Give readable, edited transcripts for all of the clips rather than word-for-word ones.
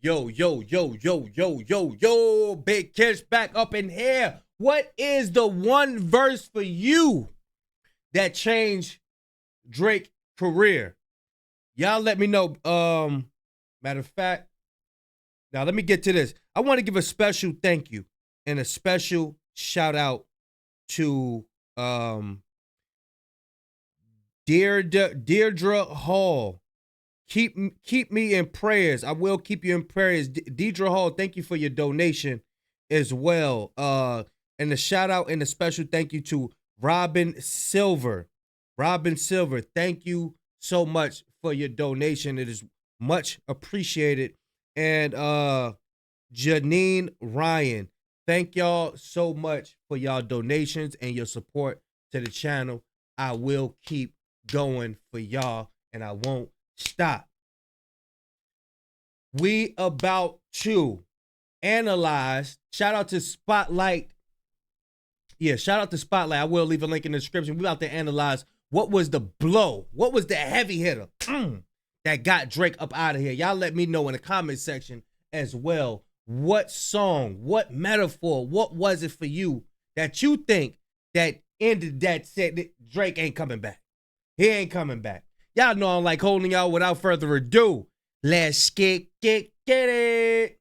Yo, yo, yo, yo, yo, yo, yo, Big Kish back up in here. What is the one verse for you that changed Drake's career? Y'all let me know. Matter of fact, now let me get to this. I want to give a special thank you and a special shout out to Deirdre Hall. Keep me in prayers. I will keep you in prayers. Deirdre Hall, thank you for your donation as well. And a shout out and a special thank you to Robin Silver. Robin Silver, thank you so much for your donation. It is much appreciated. And Janine Ryan, thank y'all so much for y'all donations and your support to the channel. I will keep going for y'all and I won't stop. We about to analyze. Shout out to Spotlight. Yeah, shout out to Spotlight. I will leave a link in the description. We about to analyze what was the blow, what was the heavy hitter that got Drake up out of here. Y'all let me know in the comment section as well. What song, what metaphor, what was it for you that you think that ended that said that Drake ain't coming back? He ain't coming back. Y'all know I'm like holding y'all. Without further ado, let's get it.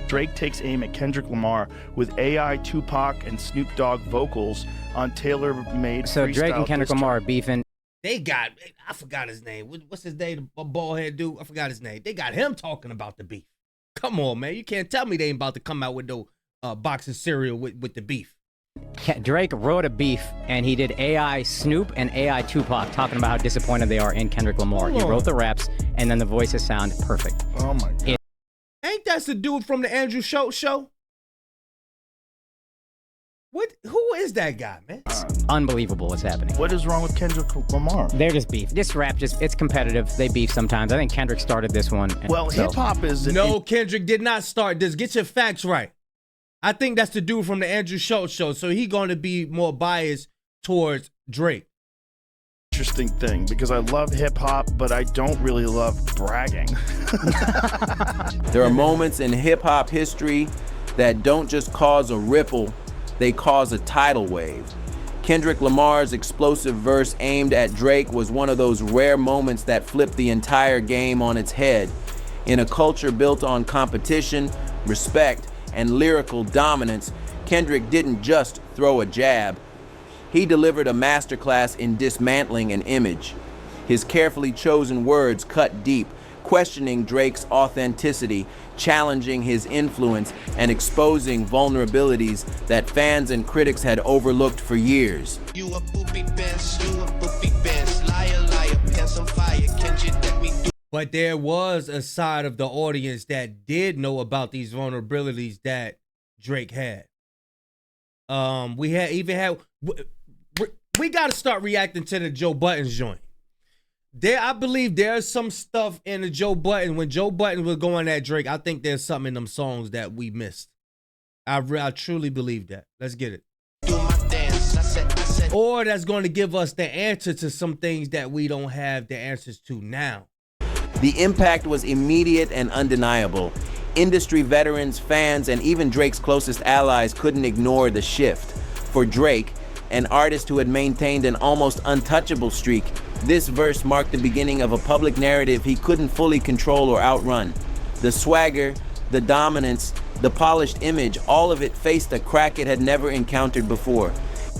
Drake takes aim at Kendrick Lamar with AI, Tupac, and Snoop Dogg vocals on tailor-made So Drake and Kendrick Lamar are beefing. They got, I forgot his name. What's his name? The bald head dude? I forgot his name. They got him talking about the beef. Come on, man. You can't tell me they ain't about to come out with no box of cereal with the beef. Drake wrote a beef, and he did AI Snoop and AI Tupac talking about how disappointed they are in Kendrick Lamar. He wrote the raps, and then the voices sound perfect. Oh my God. Ain't that the dude from the Andrew Schultz show? Who is that guy, man? Unbelievable what's happening. What is wrong with Kendrick Lamar? They're just beef. This rap it's competitive. They beef sometimes. I think Kendrick started this one. Well, hip-hop is... No, Kendrick did not start this. Get your facts right. I think that's the dude from the Andrew Schultz show, so he's going to be more biased towards Drake. Interesting thing, because I love hip-hop, but I don't really love bragging. There are moments in hip-hop history that don't just cause a ripple, they cause a tidal wave. Kendrick Lamar's explosive verse aimed at Drake was one of those rare moments that flipped the entire game on its head. In a culture built on competition, respect, and lyrical dominance, Kendrick didn't just throw a jab. He delivered a masterclass in dismantling an image. His carefully chosen words cut deep, questioning Drake's authenticity, challenging his influence, and exposing vulnerabilities that fans and critics had overlooked for years. You a poopy bitch, you a poopy bitch, liar, liar, pants on fire, can't you let me do? But there was a side of the audience that did know about these vulnerabilities that Drake had. We got to start reacting to the Joe Budden's joint. I believe there's some stuff in the Joe Budden. When Joe Budden was going at Drake, I think there's something in them songs that we missed. I truly believe that. Let's get it. Do my dance. I said. Or that's going to give us the answer to some things that we don't have the answers to now. The impact was immediate and undeniable. Industry veterans, fans, and even Drake's closest allies couldn't ignore the shift. For Drake, an artist who had maintained an almost untouchable streak, this verse marked the beginning of a public narrative he couldn't fully control or outrun. The swagger, the dominance, the polished image, all of it faced a crack it had never encountered before.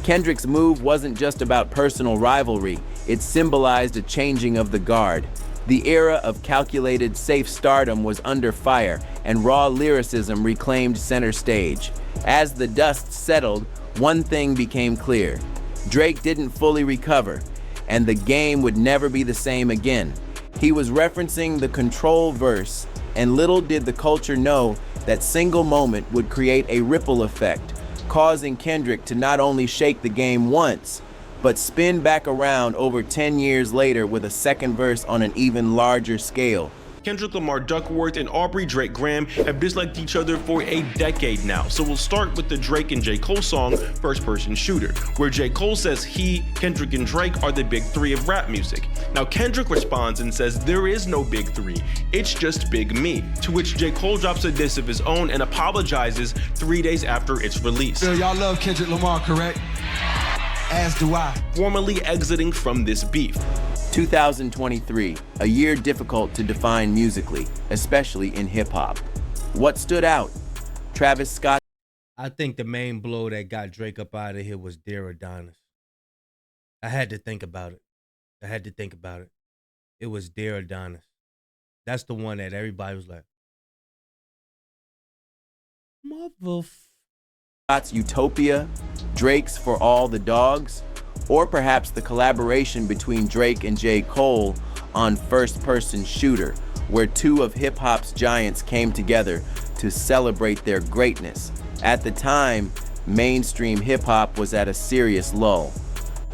Kendrick's move wasn't just about personal rivalry, it symbolized a changing of the guard. The era of calculated, safe stardom was under fire, and raw lyricism reclaimed center stage. As the dust settled, one thing became clear. Drake didn't fully recover, and the game would never be the same again. He was referencing the control verse, and little did the culture know that single moment would create a ripple effect, causing Kendrick to not only shake the game once, but spin back around over 10 years later with a second verse on an even larger scale. Kendrick Lamar Duckworth and Aubrey Drake Graham have disliked each other for a decade now. So we'll start with the Drake and J. Cole song, First Person Shooter, where J. Cole says he, Kendrick, and Drake are the big three of rap music. Now Kendrick responds and says there is no big three, it's just Big Me, to which J. Cole drops a diss of his own and apologizes 3 days after its release. So y'all love Kendrick Lamar, correct? As do I. Formally exiting from this beef. 2023, a year difficult to define musically, especially in hip-hop. What stood out? Travis Scott. I think the main blow that got Drake up out of here was Dear Adonis. I had to think about it. It was Dear Adonis. That's the one that everybody was like, Scott's Utopia, Drake's For All the Dogs, or perhaps the collaboration between Drake and J. Cole on First Person Shooter, where two of hip-hop's giants came together to celebrate their greatness. At the time, mainstream hip-hop was at a serious lull.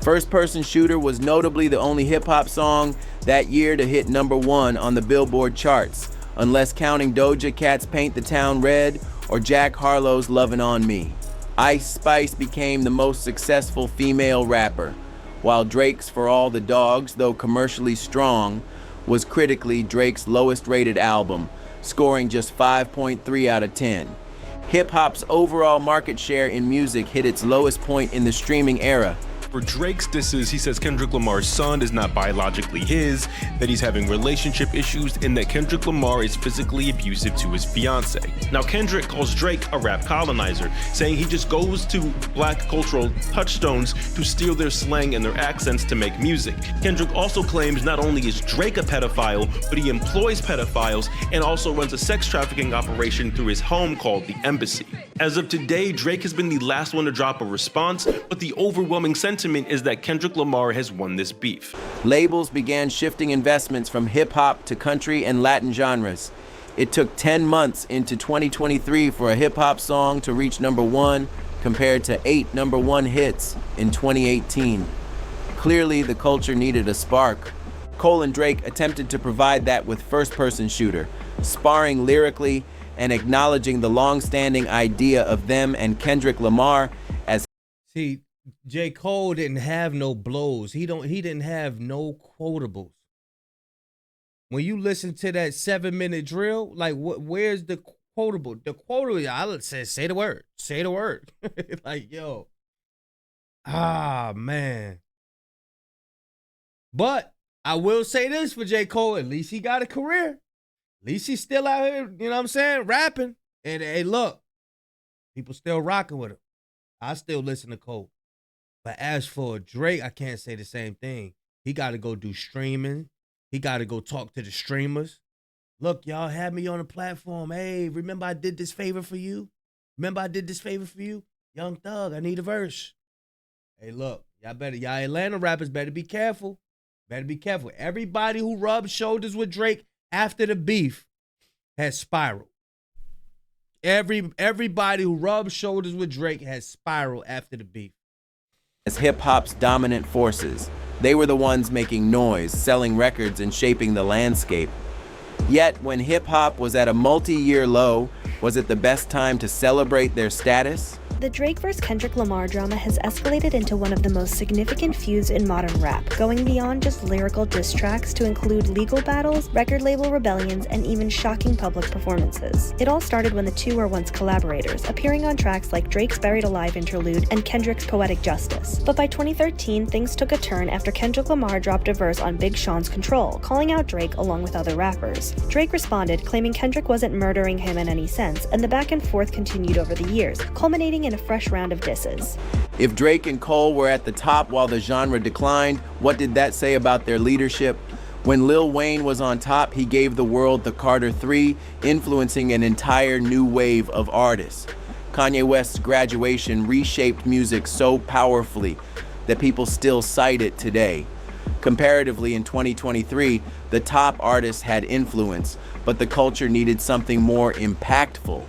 First Person Shooter was notably the only hip-hop song that year to hit #1 on the Billboard charts, unless counting Doja Cat's Paint the Town Red or Jack Harlow's Lovin' on Me. Ice Spice became the most successful female rapper, while Drake's For All the Dogs, though commercially strong, was critically Drake's lowest rated album, scoring just 5.3 out of 10. Hip-hop's overall market share in music hit its lowest point in the streaming era. For Drake's disses, he says Kendrick Lamar's son is not biologically his, that he's having relationship issues, and that Kendrick Lamar is physically abusive to his fiance. Now Kendrick calls Drake a rap colonizer, saying he just goes to black cultural touchstones to steal their slang and their accents to make music. Kendrick also claims not only is Drake a pedophile, but he employs pedophiles and also runs a sex trafficking operation through his home called the Embassy. As of today, Drake has been the last one to drop a response, but the overwhelming sentiment is that Kendrick Lamar has won this beef. Labels began shifting investments from hip-hop to country and Latin genres. It took 10 months into 2023 for a hip-hop song to reach #1, compared to 8 #1 hits in 2018. Clearly, the culture needed a spark. Cole and Drake attempted to provide that with First Person Shooter, sparring lyrically and acknowledging the long-standing idea of them and Kendrick Lamar as... See, J. Cole didn't have no blows. He didn't have no quotables. When you listen to that 7-minute drill, like where's the quotable? The quotable, I say the word. Say the word. Like, yo. Ah, man. But I will say this for J. Cole, at least he got a career. At least he's still out here, you know what I'm saying, rapping. And hey, look, people still rocking with him. I still listen to Cole. But as for Drake, I can't say the same thing. He got to go do streaming. He got to go talk to the streamers. Look, y'all had me on the platform. Hey, remember I did this favor for you? Young Thug, I need a verse. Hey, look, y'all Atlanta rappers better be careful. Everybody who rubbed shoulders with Drake after the beef has spiraled. Everybody who rubbed shoulders with Drake has spiraled after the beef. As hip-hop's dominant forces, they were the ones making noise, selling records, and shaping the landscape. Yet, when hip-hop was at a multi-year low, was it the best time to celebrate their status? The Drake vs. Kendrick Lamar drama has escalated into one of the most significant feuds in modern rap, going beyond just lyrical diss tracks to include legal battles, record label rebellions, and even shocking public performances. It all started when the two were once collaborators, appearing on tracks like Drake's Buried Alive interlude and Kendrick's Poetic Justice. But by 2013, things took a turn after Kendrick Lamar dropped a verse on Big Sean's Control, calling out Drake along with other rappers. Drake responded, claiming Kendrick wasn't murdering him in any sense, and the back and forth continued over the years, culminating in a fresh round of disses. If Drake and Cole were at the top while the genre declined, what did that say about their leadership? When Lil Wayne was on top, he gave the world the Carter 3, influencing an entire new wave of artists. Kanye West's Graduation reshaped music so powerfully that people still cite it today. Comparatively, in 2023, the top artists had influence, but the culture needed something more impactful.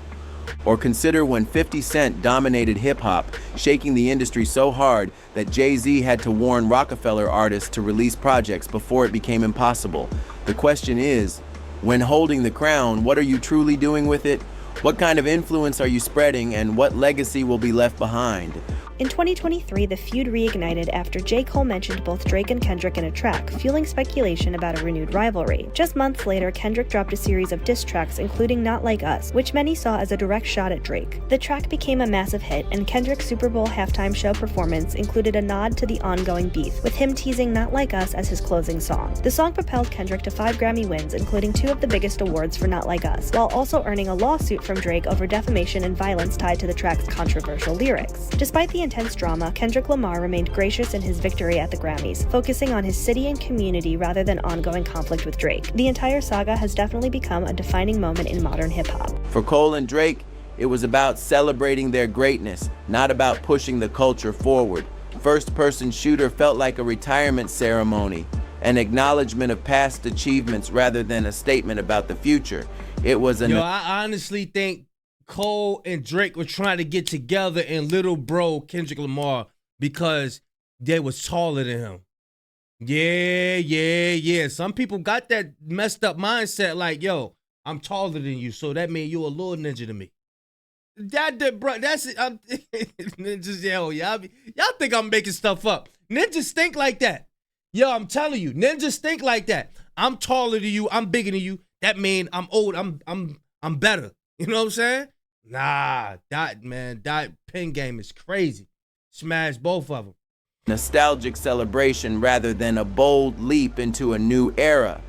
Or consider when 50 Cent dominated hip-hop, shaking the industry so hard that Jay-Z had to warn Rockefeller artists to release projects before it became impossible. The question is, When holding the crown, what are you truly doing with it? What kind of influence are you spreading, and what legacy will be left behind? In 2023, the feud reignited after J. Cole mentioned both Drake and Kendrick in a track, fueling speculation about a renewed rivalry. Just months later, Kendrick dropped a series of diss tracks, including Not Like Us, which many saw as a direct shot at Drake. The track became a massive hit, and Kendrick's Super Bowl halftime show performance included a nod to the ongoing beef, with him teasing Not Like Us as his closing song. The song propelled Kendrick to 5 Grammy wins, including 2 of the biggest awards for Not Like Us, while also earning a lawsuit from Drake over defamation and violence tied to the track's controversial lyrics. Despite the intense drama, Kendrick Lamar remained gracious in his victory at the Grammys, focusing on his city and community rather than ongoing conflict with Drake. The entire saga has definitely become a defining moment in modern hip-hop. For Cole and Drake, it was about celebrating their greatness, not about pushing the culture forward. First Person Shooter felt like a retirement ceremony, an acknowledgement of past achievements rather than a statement about the future. It was I honestly think Cole and Drake were trying to get together in little bro Kendrick Lamar because they was taller than him. Yeah. Some people got that messed up mindset like, yo, I'm taller than you, so that means you a little ninja to me. That's it. Ninjas, y'all think I'm making stuff up. Ninjas think like that. Yo, I'm telling you, ninjas think like that. I'm taller than you, I'm bigger than you. That means I'm old, I'm better. You know what I'm saying? Nah, that pen game is crazy. Smash both of them. Nostalgic celebration rather than a bold leap into a new era.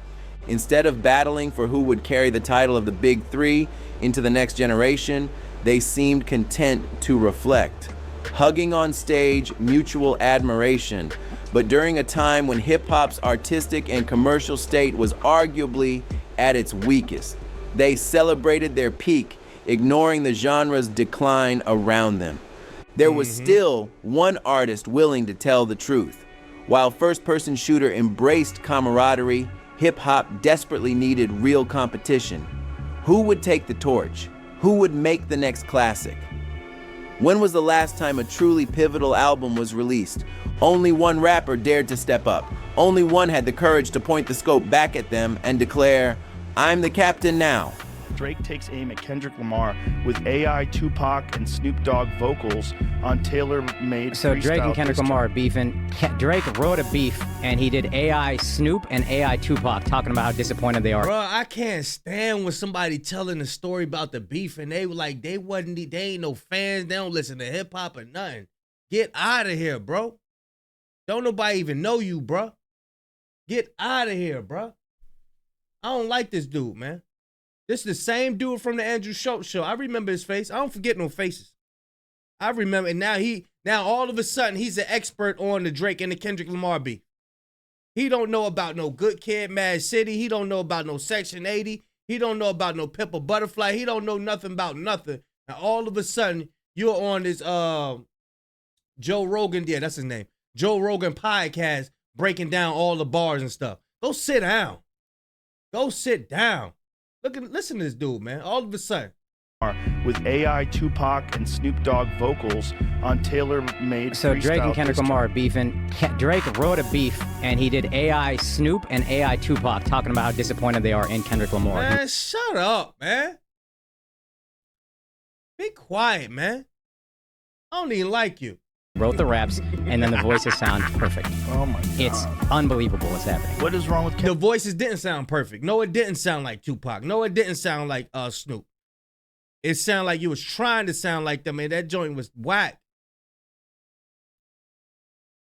Instead of battling for who would carry the title of the Big Three into the next generation, they seemed content to reflect. Hugging on stage, mutual admiration, but during a time when hip-hop's artistic and commercial state was arguably at its weakest. They celebrated their peak, ignoring the genre's decline around them. There was still one artist willing to tell the truth. While First Person Shooter embraced camaraderie, hip-hop desperately needed real competition. Who would take the torch? Who would make the next classic? When was the last time a truly pivotal album was released? Only one rapper dared to step up. Only one had the courage to point the scope back at them and declare, "I'm the captain now." Drake takes aim at Kendrick Lamar with AI Tupac and Snoop Dogg vocals on tailor-made So Drake and freestyle Kendrick diss Lamar are track. beefing. Drake wrote a beef, and he did AI Snoop and AI Tupac talking about how disappointed they are. Bro, I can't stand when somebody telling a story about the beef and they were like, they ain't no fans, they don't listen to hip hop or nothing. Get out of here, bro. Don't nobody even know you, bro. Get out of here, bro. I don't like this dude, man. This is the same dude from the Andrew Schultz show. I remember his face. I don't forget no faces. I remember, and now all of a sudden he's an expert on the Drake and the Kendrick Lamar beef. He don't know about no Good Kid, Mad City. He don't know about no Section 80. He don't know about no Pimp a Butterfly. He don't know nothing about nothing. And all of a sudden you're on this Joe Rogan, yeah, that's his name. Joe Rogan podcast breaking down all the bars and stuff. Go sit down. Go sit down. Listen to this dude, man. All of a sudden. With AI Tupac and Snoop Dogg vocals on tailor-made So Drake and freestyle Kendrick diss Lamar are track. beefing. Drake wrote a beef, and he did AI Snoop and AI Tupac talking about how disappointed they are in Kendrick Lamar. Man, shut up, man. Be quiet, man. I don't even like you. Wrote the raps, and then the voices sound perfect. Oh my God. It's unbelievable what's happening. What is wrong with The voices didn't sound perfect. No, it didn't sound like Tupac. No, it didn't sound like Snoop. It sounded like you was trying to sound like them, and that joint was whack.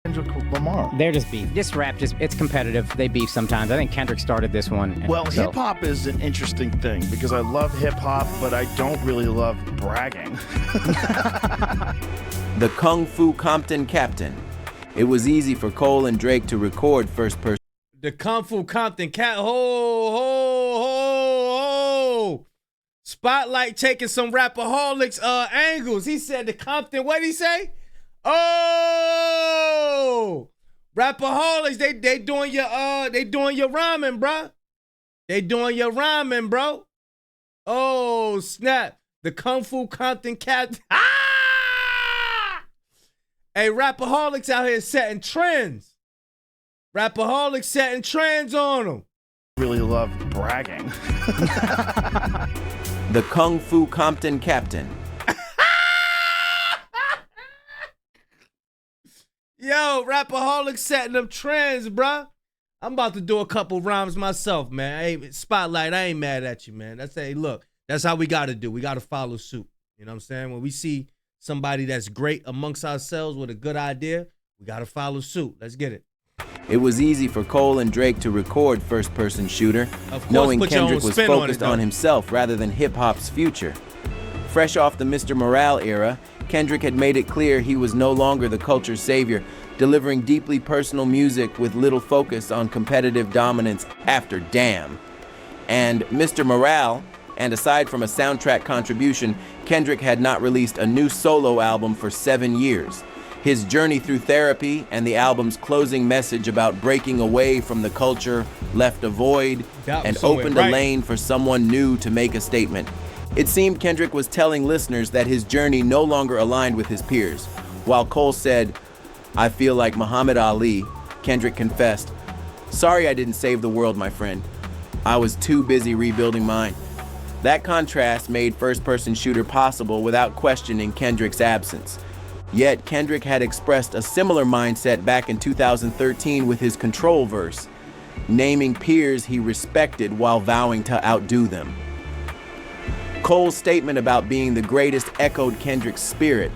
Kendrick Lamar? They're just beef. This rap it's competitive. They beef sometimes. I think Kendrick started this one. and Well, so- hip hop is an interesting thing because I love hip hop, but I don't really love bragging. The Kung Fu Compton Captain. It was easy for Cole and Drake to record First Person The Kung Fu Compton cat. Ho. Spotlight taking some rapaholics angles. He said the Compton, what'd he say? Oh, rapaholics, they doing your rhyming, bro. They doing your rhyming, bro. Oh, snap. The Kung Fu Compton cat. Ah! Hey, rapaholics out here setting trends. Rapaholics setting trends on them. Really love bragging. The Kung Fu Compton Captain. Yo, Rapaholic setting up trends, bruh. I'm about to do a couple rhymes myself, man. Hey, Spotlight, I ain't mad at you, man. Look, that's how we got to do. We got to follow suit. You know what I'm saying? When we see somebody that's great amongst ourselves with a good idea, we got to follow suit. Let's get it. It was easy for Cole and Drake to record First-Person Shooter, Of course, knowing put your own Kendrick was spin on it, focused though. on himself rather than hip-hop's future. Fresh off the Mr. Morale era, Kendrick had made it clear he was no longer the culture's savior, delivering deeply personal music with little focus on competitive dominance after Damn. And Mr. Morale, and aside from a soundtrack contribution, Kendrick had not released a new solo album for 7 years. His journey through therapy and the album's closing message about breaking away from the culture left a void and opened a lane for someone new to make a statement. It seemed Kendrick was telling listeners that his journey no longer aligned with his peers. While Cole said, "I feel like Muhammad Ali," Kendrick confessed, "Sorry I didn't save the world, my friend. I was too busy rebuilding mine." That contrast made First-Person Shooter possible without questioning Kendrick's absence. Yet Kendrick had expressed a similar mindset back in 2013 with his Control verse, naming peers he respected while vowing to outdo them. Cole's statement about being the greatest echoed Kendrick's spirit,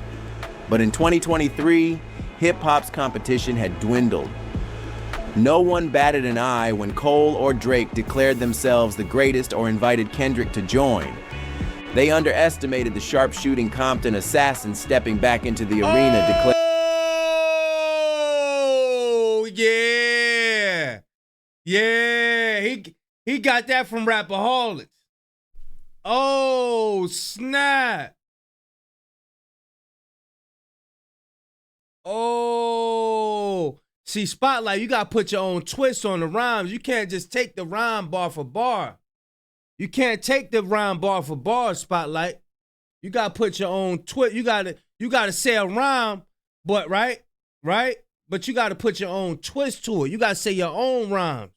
but in 2023, hip-hop's competition had dwindled. No one batted an eye when Cole or Drake declared themselves the greatest or invited Kendrick to join. They underestimated the sharpshooting Compton assassin stepping back into the arena declaring, "Oh, yeah. Yeah, he got that from Rapaholics. Oh, snap. Oh, see, Spotlight, you got to put your own twist on the rhymes. You can't just take the rhyme bar for bar. You can't take the rhyme bar for bar, Spotlight. You got to put your own twist. You got to say a rhyme, but right? But you got to put your own twist to it. You got to say your own rhymes.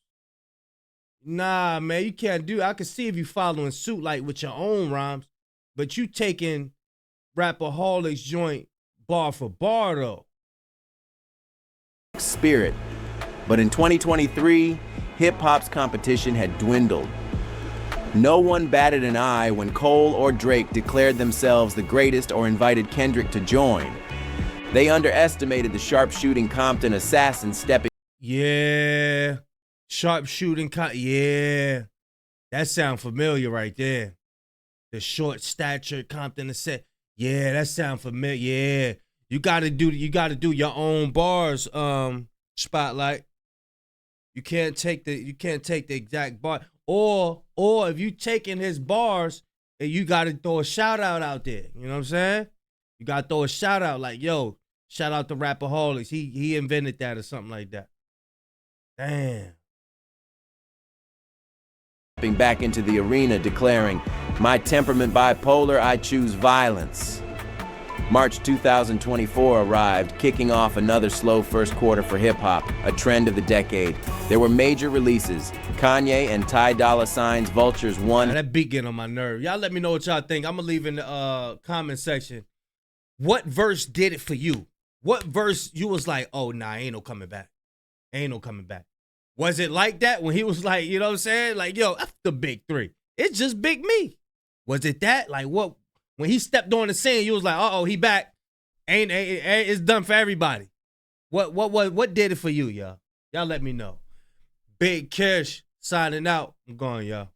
Nah, man, you can't do it. I can see if you following suit like with your own rhymes, but you taking Rapaholics joint bar for bar though. spirit. But in 2023, hip-hop's competition had dwindled. No one batted an eye when Cole or Drake declared themselves the greatest or invited Kendrick to join. They underestimated the sharpshooting Compton assassin stepping. Yeah, sharpshooting. Yeah, that sound familiar right there. The short stature Compton assassin. Yeah, that sound familiar. Yeah, you gotta do your own bars. Spotlight. You can't take the exact bar. Or if you taking his bars, and you gotta throw a shout out there. You know what I'm saying? You gotta throw a shout out like, yo, shout out to Rapaholics. He invented that or something like that. Damn. Back into the arena declaring, "My temperament bipolar, I choose violence." March 2024 arrived, kicking off another slow first quarter for hip-hop, a trend of the decade. There were major releases. Kanye and Ty Dolla $ign's Vultures won. Now, that beat getting on my nerve. Y'all let me know what y'all think. I'm going to leave in the comment section. What verse did it for you? What verse you was like, oh, nah, ain't no coming back. Ain't no coming back. Was it like that when he was like, you know what I'm saying? Like, yo, F the big three. It's just Big Me. Was it that? Like, what? When he stepped on the scene, you was like, uh-oh, he back. Ain't it's done for everybody. What did it for you, y'all? Y'all let me know. Big Kish signing out. I'm going, y'all.